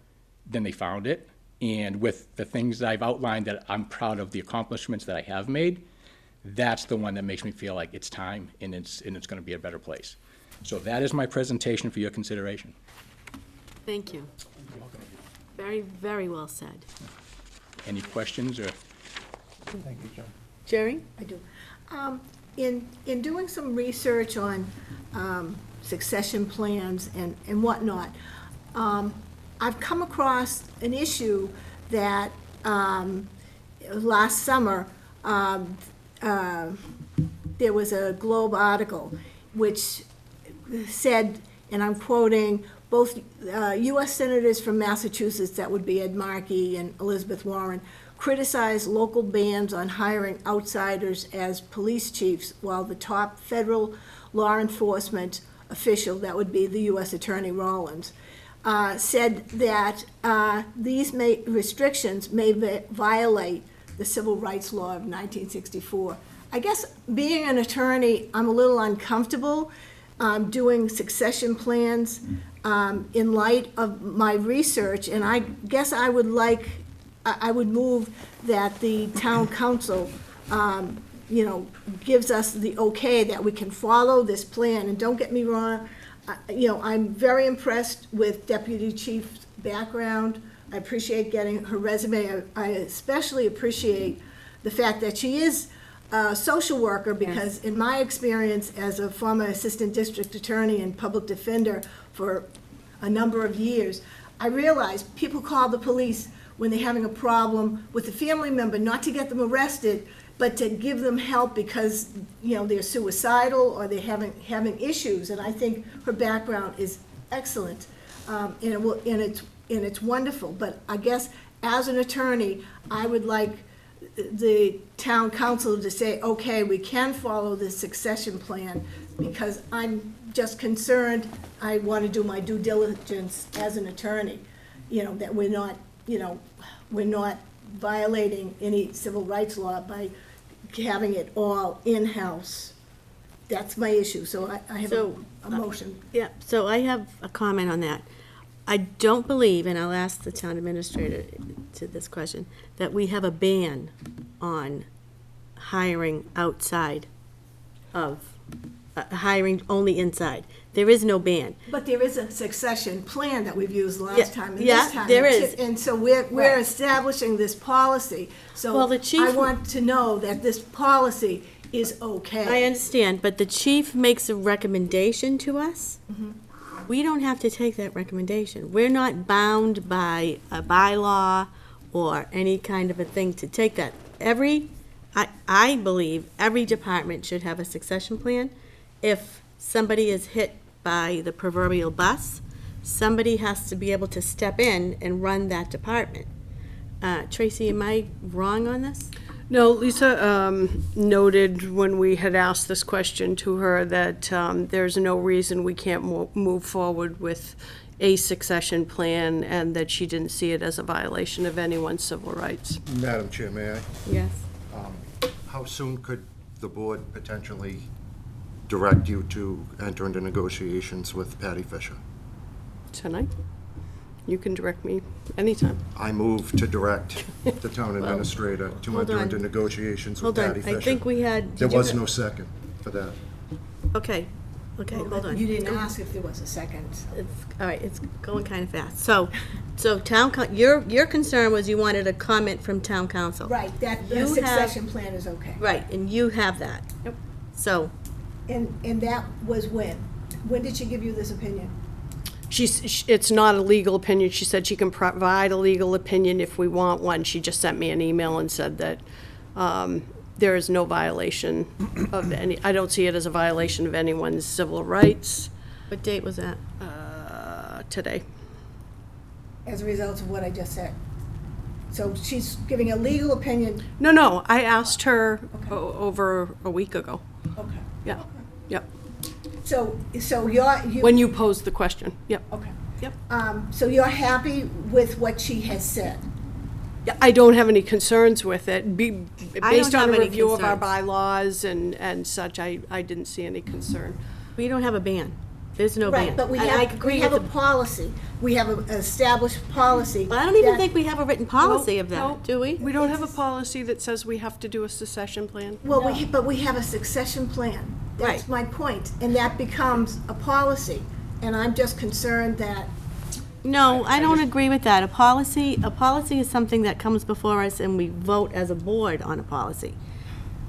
than they found it. And with the things that I've outlined that I'm proud of the accomplishments that I have made, that's the one that makes me feel like it's time and it's going to be a better place. So that is my presentation for your consideration. Thank you. Very, very well said. Any questions or? Thank you, John. Jerry? I do. In doing some research on succession plans and whatnot, I've come across an issue that last summer there was a Globe article which said, and I'm quoting, both U.S. senators from Massachusetts, that would be Ed Markey and Elizabeth Warren, criticized local bans on hiring outsiders as police chiefs, while the top federal law enforcement official, that would be the U.S. Attorney Rollins, said that these restrictions may violate the Civil Rights Law of 1964. I guess being an attorney, I'm a little uncomfortable doing succession plans in light of my research, and I guess I would move that the town council, gives us the okay that we can follow this plan. And don't get me wrong, I'm very impressed with Deputy Chief's background. I appreciate getting her resume. I especially appreciate the fact that she is a social worker, because in my experience as a former assistant district attorney and public defender for a number of years, I realized people call the police when they're having a problem with a family member, not to get them arrested, but to give them help because, they're suicidal or they're having issues. And I think her background is excellent, and it's wonderful. But I guess as an attorney, I would like the town council to say, okay, we can follow this succession plan, because I'm just concerned, I want to do my due diligence as an attorney, that we're not, we're not violating any civil rights law by having it all in-house. That's my issue, so I have a motion. Yeah, so I have a comment on that. I don't believe, and I'll ask the town administrator to this question, that we have a ban on hiring outside of, hiring only inside. There is no ban. But there is a succession plan that we've used last time and yeah, this time. there is. And so we're establishing this policy. So Well, the chief- I want to know that this policy is okay. I understand, but the chief makes a recommendation to us. We don't have to take that recommendation. We're not bound by a bylaw or any kind of a thing to take that. I believe every department should have a succession plan. If somebody is hit by the proverbial bus, somebody has to be able to step in and run that department. Tracy, am I wrong on this? No, Lisa noted when we had asked this question to her that there's no reason we can't move forward with a succession plan, and that she didn't see it as a violation of anyone's civil rights. Madam Chair, may I? Yes. How soon could the board potentially direct you to enter into negotiations with Patty Fisher? Tonight? You can direct me anytime. I move to direct the town administrator to hold enter on. into negotiations with Hold on, Patty Fisher. I think we had. There did you- was no second for that. Okay, hold on. You didn't ask if there was a second. All right, it's going kind of fast. So your concern was you wanted a comment from town council. Right, that You the have- succession plan is okay. Right, and you have that. Yep. So, And that was when? When did she give you this opinion? It's not a legal opinion. She said she can provide a legal opinion if we want one. She just sent me an email and said that there is no violation of any, I don't see it as a violation of anyone's civil rights. what date was that? Today. As a result of what I just said. So she's giving a legal opinion. No, I asked her Okay. over a week ago. Okay. Yeah, yep. So When you posed the question, yep. Okay. Yep. So you're happy with what she has said? Yeah, I don't have any concerns with it. Based on have a any review of our concerns. bylaws and such, I didn't see any concern. We don't have a ban. There's no ban. Right, but we And I have agree a with the- policy. We have an established policy. I don't even that- think we have a written policy of No, that, do we? We don't have a policy that says we have to do a succession plan. Well, but we have a succession plan. That's Right. my point, and that becomes a policy. And I'm just concerned that, No, I don't agree with that. A policy is something that comes before us and we vote as a board on a policy.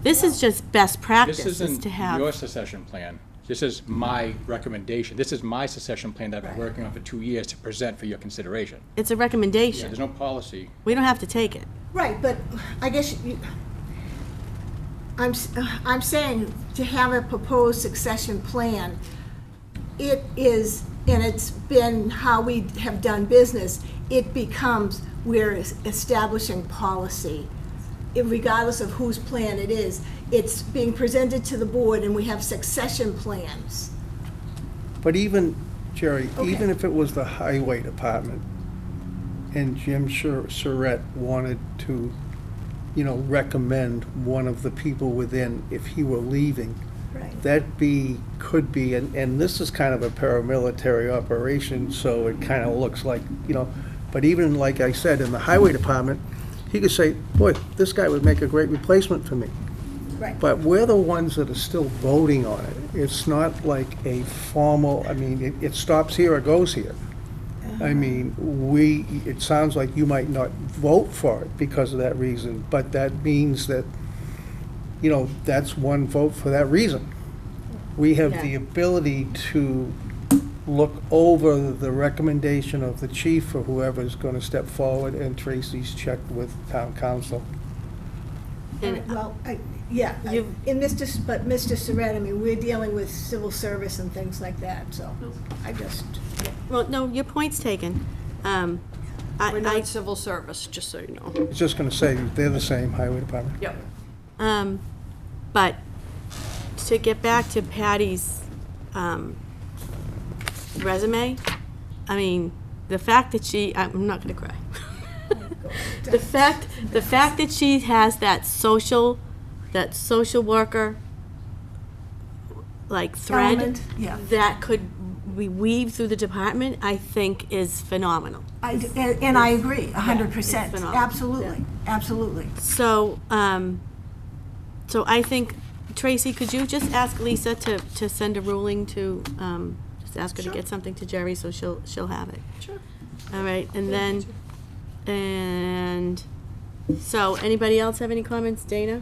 This is just best practice, This is isn't to have. your secession plan. This is my recommendation. This is my secession plan that I've been Right. working on for 2 years to present for your consideration. It's a Yeah, recommendation. there's no policy. We don't have to take it. right, but I guess I'm saying to have a proposed succession plan, it is, and it's been how we have done business, it becomes, we're establishing policy. Regardless of whose plan it is, it's being presented to the board and we have succession plans. But even, Jerry, Okay. even if it was the highway department and Jim Surratt wanted to, recommend one of the people within if he were leaving, Right. could be, and this is kind of a paramilitary operation, so it kind of looks like, but even like I said, in the highway department, he could say, boy, this guy would make a great replacement for me. Right. But we're the ones that are still voting on it. It's not like a formal, it stops here or goes here. It sounds like you might not vote for it because of that reason, but that means that, that's one vote for that reason. We have the Yeah. ability to look over the recommendation of the chief or whoever's going to step forward, and Tracy's checked with town council. And Well, yeah, but Mr. Surratt, we're dealing with civil service and things like that, so I just, Well, no, your point's taken. I- We're not civil service, just so you know. I was just gonna say, they're the same, highway department. Yep. But to get back to Patty's resume, I mean, the fact that I'm not gonna cry. The fact that she has that social worker, like, thread Element, yeah. that could be weaved through the department, I think is phenomenal. And I agree, 100%. It's phenomenal. Absolutely, absolutely. So, so I think, Tracy, could you just ask Lisa to send a ruling to, just ask her to get something to Jerry so she'll have it? Sure. All right, and so, anybody else have any comments? Dana?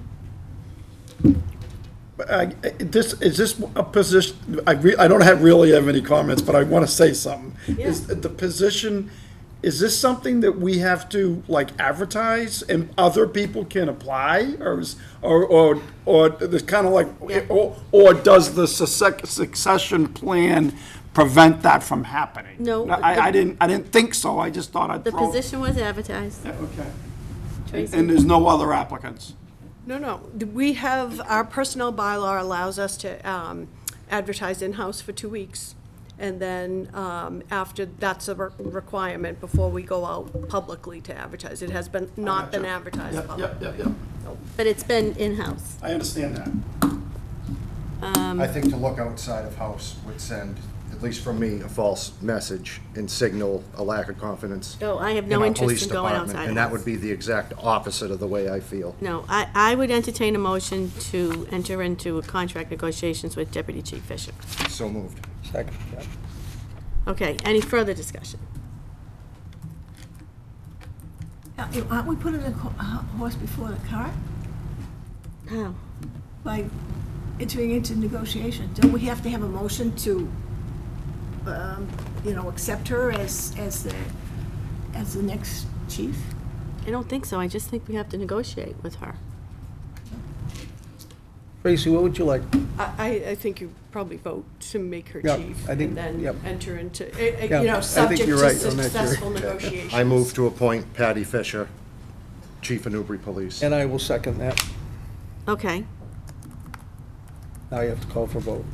Is this a position, I don't really have any comments, but I want to say something. Is the position, is this something that we have to, like, advertise and other people can apply? Or there's kind of like, or does the succession plan prevent that from happening? No. I didn't think so, I just thought I'd The throw. position was advertised. Okay. Tracy? And there's no other applicants? No. We have, our personnel bylaw allows us to advertise in-house for 2 weeks. And then after, that's a requirement before we go out publicly to advertise. It has not been advertised publicly. Yep. But it's been in-house. I understand that. I think to look outside of house would send, at least from me, a false message and signal a lack of confidence. No, I have in no our interest police in going department, outside And that house. would be the exact opposite of the way I feel. No, I would entertain a motion to enter into a contract negotiations with Deputy Chief Fisher. So moved. Second, yeah. Okay, any further discussion? Aren't we putting the horse before the cart How? by entering into negotiations? Don't we have to have a motion to, accept her as the next chief? I don't think so. I just think we have to negotiate with her. Tracy, what would you like? I think you probably vote to make her Yeah, chief I think- and then yep. enter into, I subject think you're to right on that, Jerry. successful negotiations. I move to appoint Patty Fisher, Chief of Newbury Police. And I will second that. Okay. Now you have to call for a vote.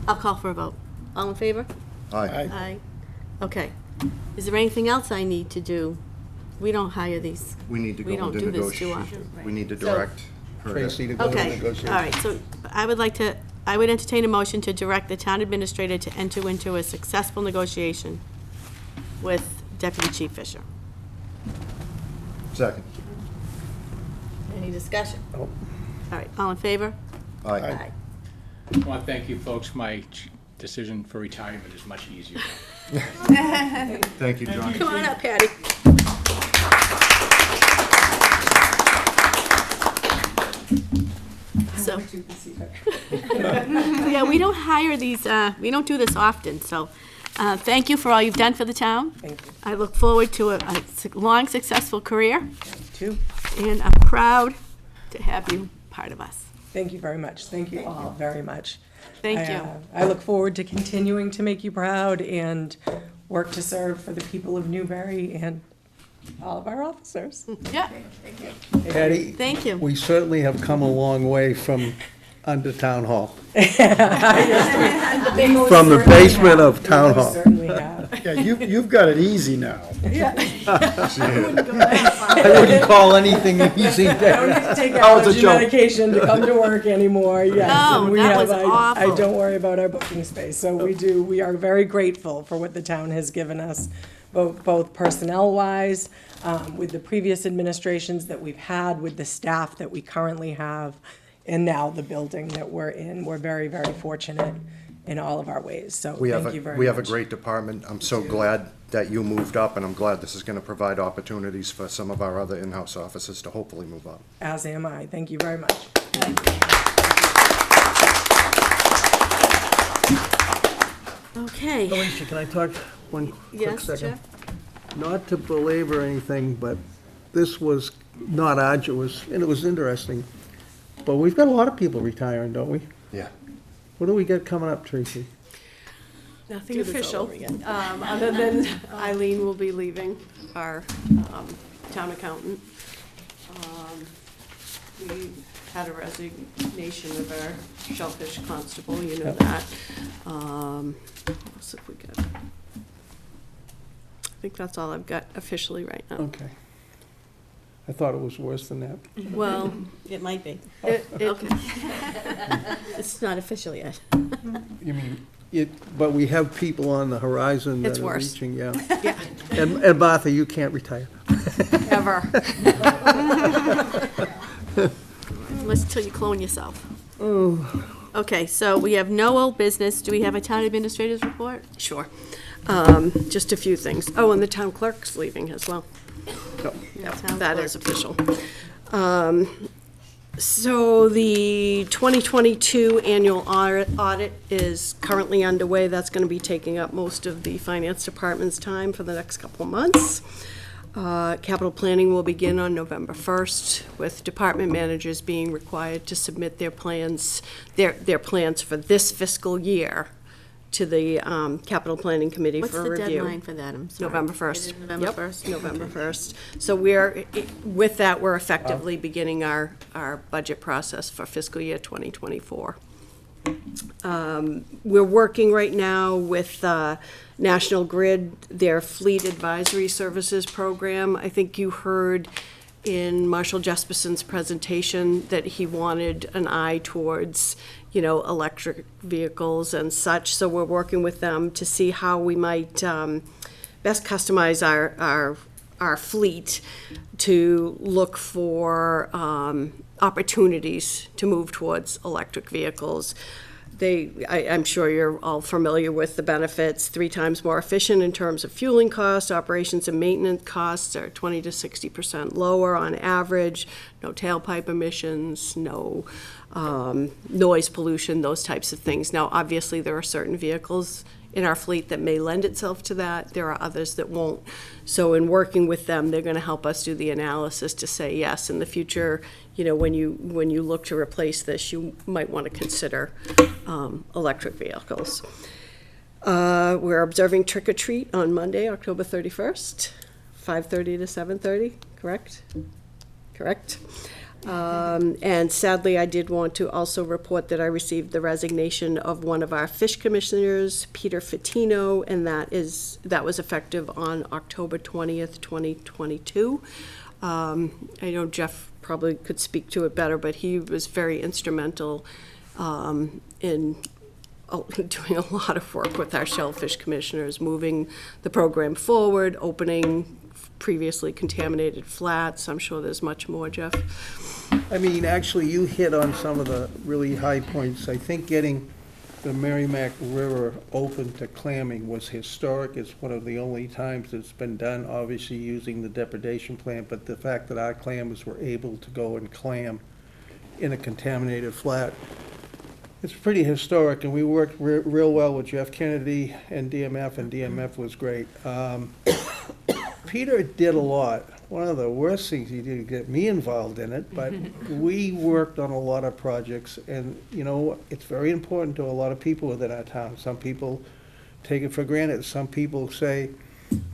I'll call for a vote. All in favor? Aye. Aye. Okay. Is there anything else I need to do? We don't hire these. We need to We go don't into do this too negotiation. often. We need to So- direct her Tracy to. to go to Okay, negotiations. all right, so I would entertain a motion to direct the town administrator to enter into a successful negotiation with Deputy Chief Fisher. Second. Any discussion? Nope. All right, all in favor? Aye. I want to thank you folks. My decision for retirement is much easier now. Thank you, John. Come on up, Patty. So, yeah, we don't hire these, we don't do this often, so, thank you for all you've done for the town. Thank you. I look forward to a long, successful career, Too. and I'm proud to have you part of us. Thank you very much. Thank you all very much. Thank you. I look forward to continuing to make you proud and work to serve for the people of Newbury and all of our officers. Yeah, Patty? thank you. We certainly have come a long way from under Town Hall. From the basement of Town Hall. Certainly have. Yeah, you've got it easy now. I wouldn't call anything easy I don't there. have to take That was a allergy joke. medication to come to work anymore, yes. No, and we that have, was I awful. don't worry about our booking space, so we are very grateful for what the town has given us, both personnel-wise, with the previous administrations that we've had, with the staff that we currently have, and now the building that we're in. We're very, very fortunate in all of our ways, so We have thank you very much. we have a great department. I'm so glad that you moved up, and I'm glad this is going to provide opportunities for some of our other in-house officers to hopefully move up. As am I. Thank you very much. Okay. Alicia, can I talk one quick Yes, second? Jeff? Not to belabor anything, but this was not arduous, and it was interesting. But we've got a lot of people retiring, don't we? Yeah. What do we got coming up, Tracy? Nothing do this all official, over again. other than Eileen will be leaving, our town accountant. We had a resignation of our shellfish constable, you know Yep. that. What else have we got? I think that's all I've got officially right now. Okay. I thought it was worse than that. Well, It might be. okay. It's not official yet. You mean, but we have people on the horizon It's that are worse. reaching, yeah. Yeah, And Martha, you can't retire. ever. Unless till you clone yourself. Okay, so we have no old business. Do we have a town administrator's report? Sure. Just a few things. Oh, and the town clerk's leaving as well. Yep, Town that clerk. is official. So the 2022 annual audit is currently underway. That's going to be taking up most of the finance department's time for the next couple of months. Capital planning will begin on November 1st, with department managers being required to submit their plans, their plans for this fiscal year to the capital planning committee What's for the review. deadline for that? I'm sorry. November It 1st. is November Yep, 1st? November 1st. So with that, we're effectively beginning our budget process for fiscal year 2024. We're working right now with National Grid, their Fleet Advisory Services program. I think you heard in Marshall Jesperson's presentation that he wanted an eye towards, electric vehicles and such. So we're working with them to see how we might best customize our fleet to look for opportunities to move towards electric vehicles. I'm sure you're all familiar with the benefits. 3 times more efficient in terms of fueling costs. Operations and maintenance costs are 20 to 60% lower on average. No tailpipe emissions, no noise pollution, those types of things. Now, obviously, there are certain vehicles in our fleet that may lend itself to that. There are others that won't. So in working with them, they're going to help us do the analysis to say, yes, in the future, when you look to replace this, you might want to consider electric vehicles. We're observing Trick or Treat on Monday, October 31st, 5:30 to 7:30, correct? Correct. And sadly, I did want to also report that I received the resignation of one of our fish commissioners, Peter Fitino, and that was effective on October 20th, 2022. I know Jeff probably could speak to it better, but he was very instrumental in doing a lot of work with our shellfish commissioners, moving the program forward, opening previously contaminated flats. I'm sure there's much more, Jeff. I mean, actually, you hit on some of the really high points. I think getting the Merrimack River open to clamming was historic. It's one of the only times it's been done, obviously using the depredation plant, but the fact that our clammers were able to go and clam in a contaminated flat, it's pretty historic, and we worked real well with Jeff Kennedy and DMF was great. Peter did a lot. One of the worst things he did, get me involved in it, but we worked on a lot of projects, and, it's very important to a lot of people within our town. Some people take it for granted. Some people say,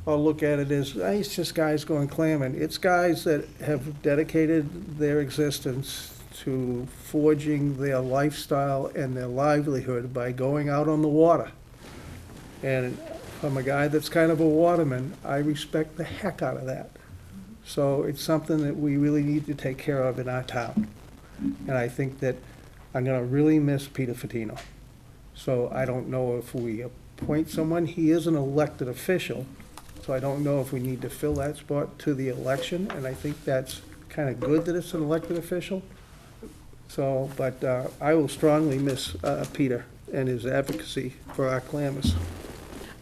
oh, look at it as, it's just guys going clamming. It's guys that have dedicated their existence to forging their lifestyle and their livelihood by going out on the water. And from a guy that's kind of a waterman, I respect the heck out of that. So it's something that we really need to take care of in our town. And I think that I'm gonna really miss Peter Fitino. So I don't know if we appoint someone. He is an elected official, so I don't know if we need to fill that spot to the election, and I think that's kind of good that it's an elected official. So, but I will strongly miss Peter and his advocacy for our clammers.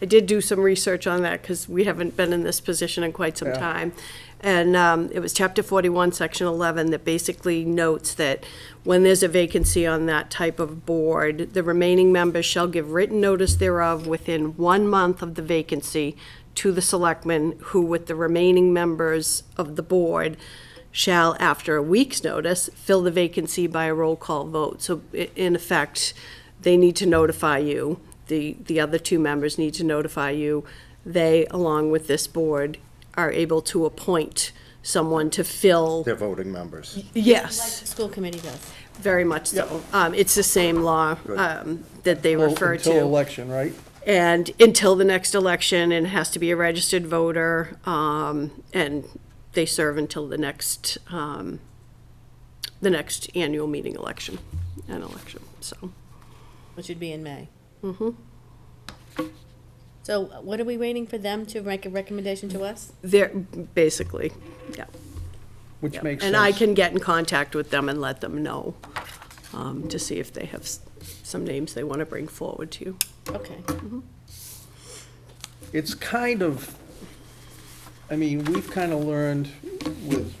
I did do some research on that because we haven't been in this position in quite some Yeah. time. And it was Chapter 41, Section 11, that basically notes that when there's a vacancy on that type of board, the remaining members shall give written notice thereof within 1 month of the vacancy to the selectmen, who with the remaining members of the board shall, after a week's notice, fill the vacancy by a roll call vote. So in effect, they need to notify you the other two members need to notify you. They, along with this board, are able to appoint someone to fill. They're voting members. Yes, The school committee does. very much so. It's the same law that they refer Until to. election, right? And until the next election, and it has to be a registered voter, and they serve until the next annual meeting election, so. Which would be in May. Mm-hmm. So what are we waiting for them to make a recommendation to us? They're, basically, yeah. Which yeah. makes sense. And I can get in contact with them and let them know, to see if they have some names they want to bring forward to you. Okay. It's kind of, I mean, we've kind of learned with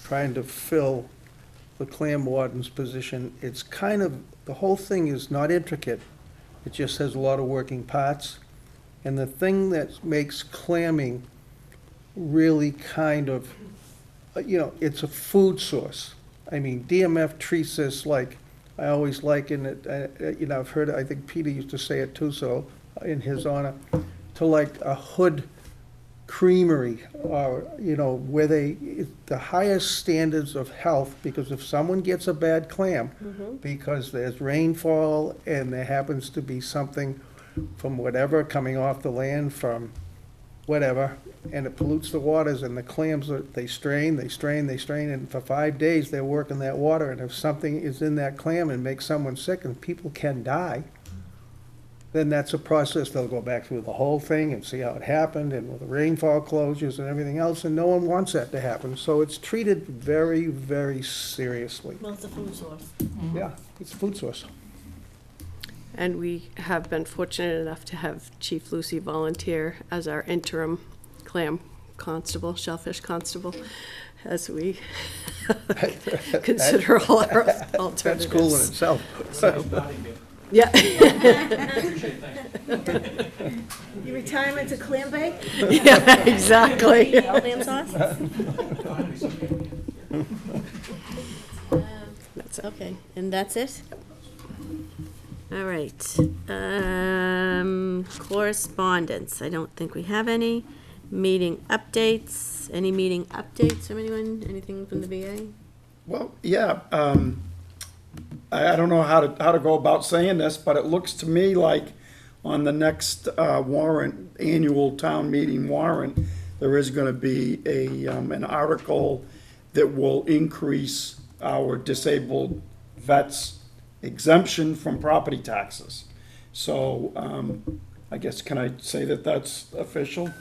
trying to fill the clam warden's position, it's kind of, the whole thing is not intricate. It just has a lot of working parts. And the thing that makes clamming really kind of, it's a food source. I mean, DMF treats this like, I always liken it, I've heard, I think Peter used to say it too, so, in his honor, to like a hood creamery, or, where the highest standards of health, because if someone gets a bad clam, because there's rainfall and there happens to be something from whatever coming off the land from whatever, and it pollutes the waters, and the clams, they strain, and for 5 days, they're working that water, and if something is in that clam and makes someone sick, and people can die, then that's a process, they'll go back through the whole thing and see how it happened, and with the rainfall closures and everything else, and no one wants that to happen, so it's treated very, very seriously. Well, it's a food source. Yeah, it's a food source. And we have been fortunate enough to have Chief Lucy volunteer as our interim clam constable, shellfish constable, as we consider all our alternatives. That's cool in itself. Yeah. Your retirement to clam bake? Yeah, exactly. Clam sauce? That's it. Okay, and that's it? All right. Correspondence, I don't think we have any. Meeting updates, any meeting updates from anyone? Anything from the VA? Well, yeah, I don't know how to go about saying this, but it looks to me like on the next warrant, annual town meeting warrant, there is gonna be an article that will increase our disabled vets exemption from property taxes. So, I guess, can I say that that's official?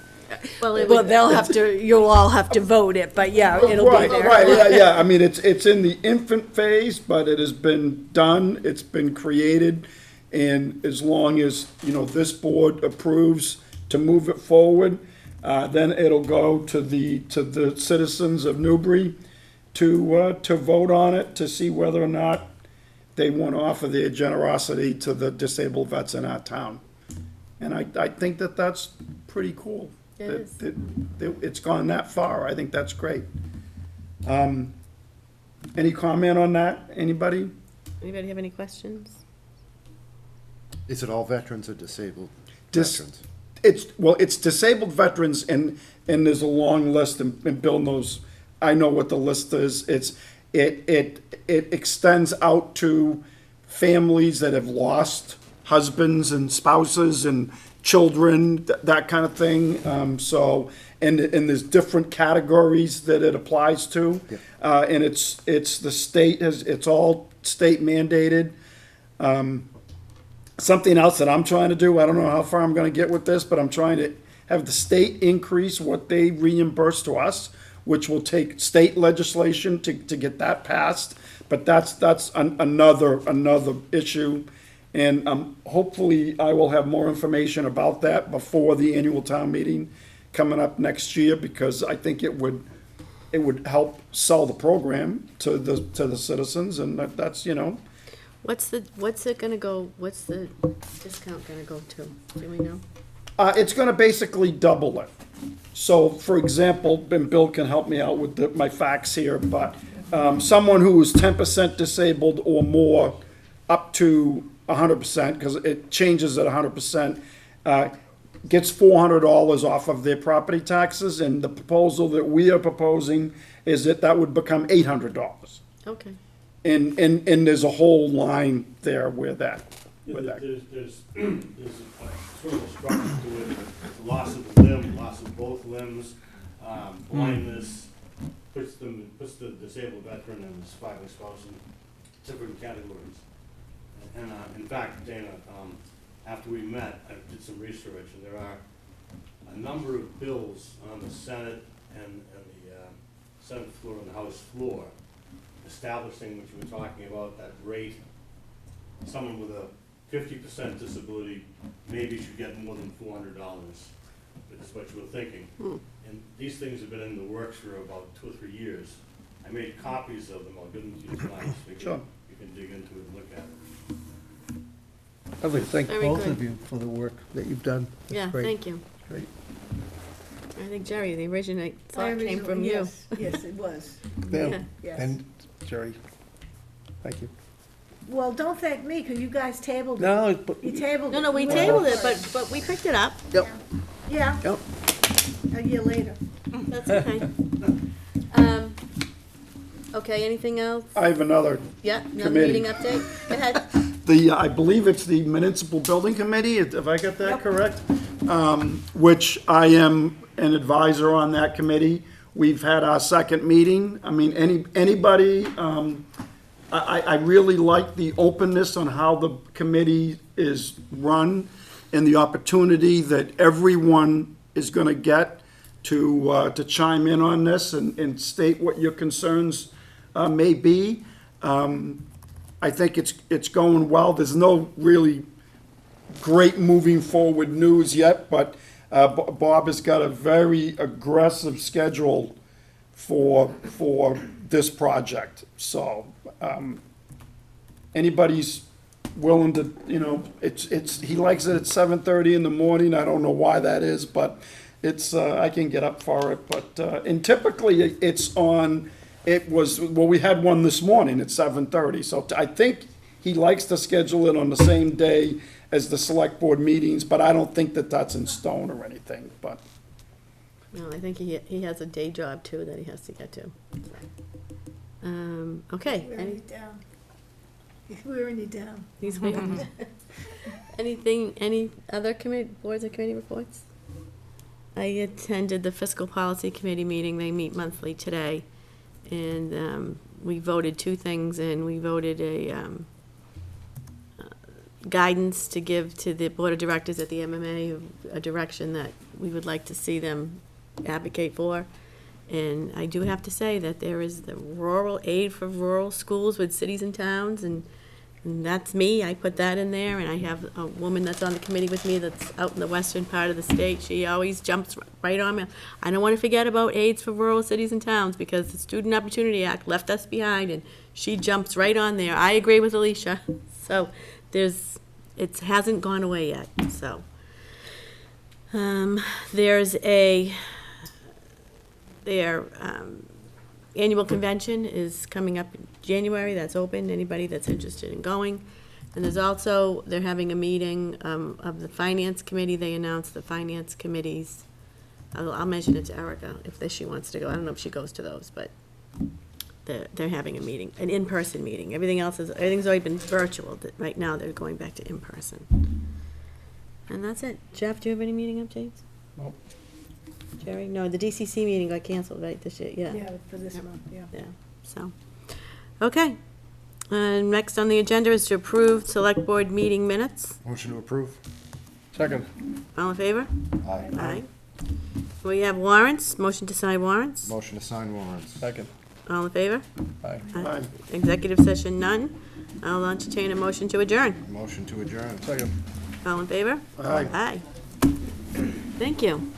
Well, they'll have to, you'll all have to vote it, but yeah, it'll be there. Right, yeah, I mean, it's in the infant phase, but it has been done, it's been created, and as long as, this board approves to move it forward, then it'll go to the citizens of Newbury to vote on it, to see whether or not they want to offer their generosity to the disabled vets in our town. And I think that that's pretty cool. It is. That it's gone that far. I think that's great. Any comment on that? Anybody? Anybody have any questions? Is it all veterans or disabled Dis- veterans? It's disabled veterans, and there's a long list, and Bill knows, I know what the list is. It extends out to families that have lost husbands and spouses and children, that kind of thing. And there's different categories that it applies to. And it's the state, it's all state mandated. Something else that I'm trying to do, I don't know how far I'm gonna get with this, but I'm trying to have the state increase what they reimburse to us, which will take state legislation to get that passed. But that's another issue. And hopefully I will have more information about that before the annual town meeting coming up next year, because I think it would help sell the program to the citizens, and that's, What's the discount gonna go to? Do we know? It's gonna basically double it. So, for example, and Bill can help me out with my facts here, but someone who is 10% disabled or more, up to 100%, because it changes at 100%, gets $400 off of their property taxes, and the proposal that we are proposing is that would become $800. Okay. And there's a whole line there with that. There's sort of a structure to it, loss of a limb, loss of both limbs, blindness, puts the disabled veteran and his filing spouse in different categories. And in fact, Dana, after we met, I did some research, and there are a number of bills on the Senate and the Senate floor and the House floor establishing what you were talking about, that rate. Someone with a 50% disability maybe should get more than $400. That's what you were thinking. And these things have been in the works for about 2 or 3 years. I made copies of them. I'll give them to you tonight so you can dig into it and look at it. I'd like to thank Very both good. of you for the work that you've done. It's Yeah, great. thank you. Great. I think, Jerry, the original thought came from you. Yes, yes, it was. Yeah. Yes. And Jerry, thank you. Well, don't thank me, because you guys tabled it. No, but, You tabled it. No, we You tabled went it, but we picked it up. yep, Yeah, yep. a year later. That's okay. Okay, anything else? I have another Yeah, another Committee. meeting update? Go ahead. I believe it's the Municipal Building Committee, have I got that correct? Which I am an advisor on that committee. We've had our second meeting. I mean, anybody, I really like the openness on how the committee is run and the opportunity that everyone is gonna get to chime in on this and state what your concerns may be. I think it's going well. There's no really great moving forward news yet, but Bob has got a very aggressive schedule for this project. So anybody's willing to, he likes it at 7:30 in the morning. I don't know why that is, but it's I can get up for it. But and typically we had one this morning at 7:30. So I think he likes to schedule it on the same day as the select board meetings, but I don't think that that's in stone or anything, but. No, I think he has a day job too that he has to get to. Okay. Down. We're in you down. He's weird. Any other boards or committee reports? I attended the fiscal policy committee meeting. They meet monthly today. And we voted 2 things, and we voted a guidance to give to the board of directors at the MMA, a direction that we would like to see them advocate for. And I do have to say that there is the rural aid for rural schools with cities and towns, and that's me. I put that in there, and I have a woman that's on the committee with me that's out in the western part of the state. She always jumps right on me. I don't want to forget about aids for rural cities and towns, because the Student Opportunity Act left us behind, and she jumps right on there. I agree with Alicia. So it hasn't gone away yet, so. There's their annual convention is coming up in January. That's open, anybody that's interested in going. And there's also, they're having a meeting of the Finance Committee. They announced the Finance Committees. I'll mention it to Erica if she wants to go. I don't know if she goes to those, but they're having a meeting, an in-person meeting. Everything's already been virtual. Right now, they're going back to in-person. And that's it. Jeff, do you have any meeting updates? Nope. Jerry? No, the DCC meeting got canceled, right, this year? Yeah. Yeah, for this month, yeah. Yeah, so, okay. Next on the agenda is to approve select board meeting minutes. Motion to approve. Second. All in favor? Aye. Aye. We have warrants, motion to sign warrants. Motion to sign warrants. Second. All in favor? Aye. Aye. Executive session, none. I'll entertain a motion to adjourn. Motion to adjourn. Second. All in favor? Aye. Aye. Thank you.